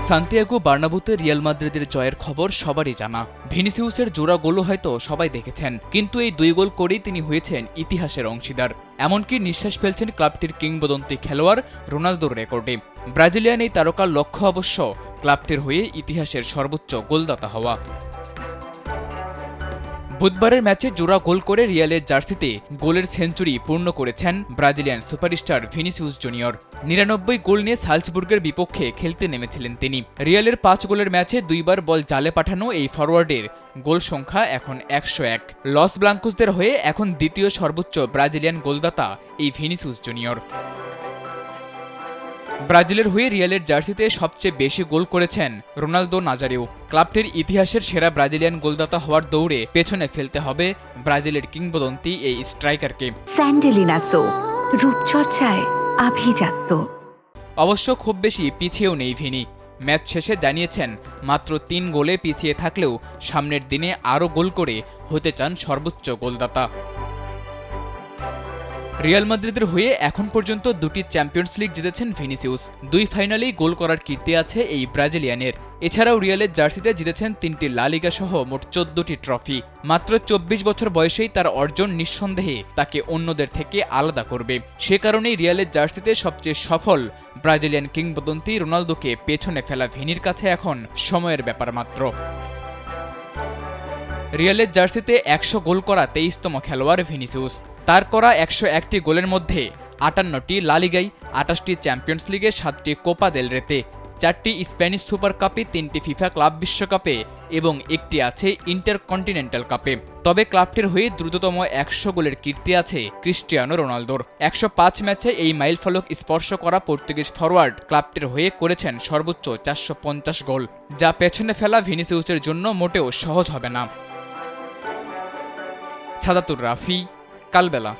Santiago বার্নাব্যুতে Real মাদ্রিদের জয়ের খবর সবারই জানা। ভিনিসিউসের জোড়া গোলও হয়তো সবাই দেখেছেন, কিন্তু এই 2 গোল করেই তিনি হয়েছেন ইতিহাসের অংশীদার। এমনকি নিঃশ্বাস ফেলছেন ক্লাবটির কিংবদন্তি খেলোয়াড় রোনালদোর রেকর্ডে। ব্রাজিলিয়ান এই তারকার লক্ষ্য অবশ্য ক্লাবটির হয়ে ইতিহাসের সর্বোচ্চ গোলদাতা হওয়া। বুধবারের ম্যাচে জোড়া গোল করে রিয়ালের জার্সিতে গোলের সেঞ্চুরি পূর্ণ করেছেন ব্রাজিলিয়ান সুপারস্টার ভিনিসিউস জুনিয়র। 99 গোল নিয়ে সালজবুর্গের বিপক্ষে খেলতে নেমেছিলেন তিনি। রিয়ালের 5 গোলের ম্যাচে 2 বার বল জালে পাঠানো এই ফরওয়ার্ডের গোল সংখ্যা এখন 101। লস ব্লাঙ্কোসদের হয়ে এখন দ্বিতীয় সর্বোচ্চ ব্রাজিলিয়ান গোলদাতা এই ভিনিসিউস জুনিয়র। ব্রাজিলের হয়ে রিয়ালের জার্সিতে সবচেয়ে বেশি গোল করেছেন রোনালদো নাজারিও। ক্লাবটির ইতিহাসের সেরা ব্রাজিলিয়ান গোলদাতা হওয়ার দৌড়ে পেছনে ফেলতে হবে ব্রাজিলের কিংবদন্তি এই স্ট্রাইকারকে। স্যান্ডেলিনা সো, রূপচর্চায় আভিজাত্য। অবশ্য খুব বেশি পিছিয়েও নেই ভিনি। ম্যাচ শেষে জানিয়েছেন মাত্র 3 গোলে পিছিয়ে থাকলেও সামনের দিনে আরও গোল করে হতে চান সর্বোচ্চ গোলদাতা। রিয়াল মাদ্রিদের হয়ে এখন পর্যন্ত 2টি চ্যাম্পিয়ন্স লিগ জিতেছেন ভিনিসিউস। 2 ফাইনালেই গোল করার কীর্তি আছে এই ব্রাজিলিয়ানের। এছাড়াও রিয়ালের জার্সিতে জিতেছেন 3টি লা লিগা সহ মোট 14টি ট্রফি। মাত্র 24 বছর বয়সেই তার অর্জন নিঃসন্দেহে তাকে অন্যদের থেকে আলাদা করবে। সে কারণেই রিয়ালের জার্সিতে সবচেয়ে সফল ব্রাজিলিয়ান কিংবদন্তি রোনালদোকে পেছনে ফেলা ভিনির কাছে এখন সময়ের ব্যাপার মাত্র। রিয়ালের জার্সিতে 100 গোল করা 23তম খেলোয়াড় ভিনিসিউস। তার করা 101টি গোলের মধ্যে 58টি লা লিগায়, 28টি চ্যাম্পিয়ন্স লিগে, 7টি কোপা দেল রেতে, 4টি স্প্যানিশ সুপার কাপে, 3টি ফিফা ক্লাব বিশ্বকাপে এবং 1টি আছে ইন্টারকন্টিনেন্টাল কাপে। তবে ক্লাবটির হয়ে দ্রুততম 100 গোলের কীর্তি আছে ক্রিস্টিয়ানো রোনালদোর। 105 ম্যাচে এই মাইলফলক স্পর্শ করা পর্তুগিজ ফরওয়ার্ড ক্লাবটির হয়ে করেছেন সর্বোচ্চ 450 গোল, যা পেছনে ফেলা ভিনিসিউসের জন্য মোটেও সহজ হবে না। সাদাতুর রাফি, কালবেলা।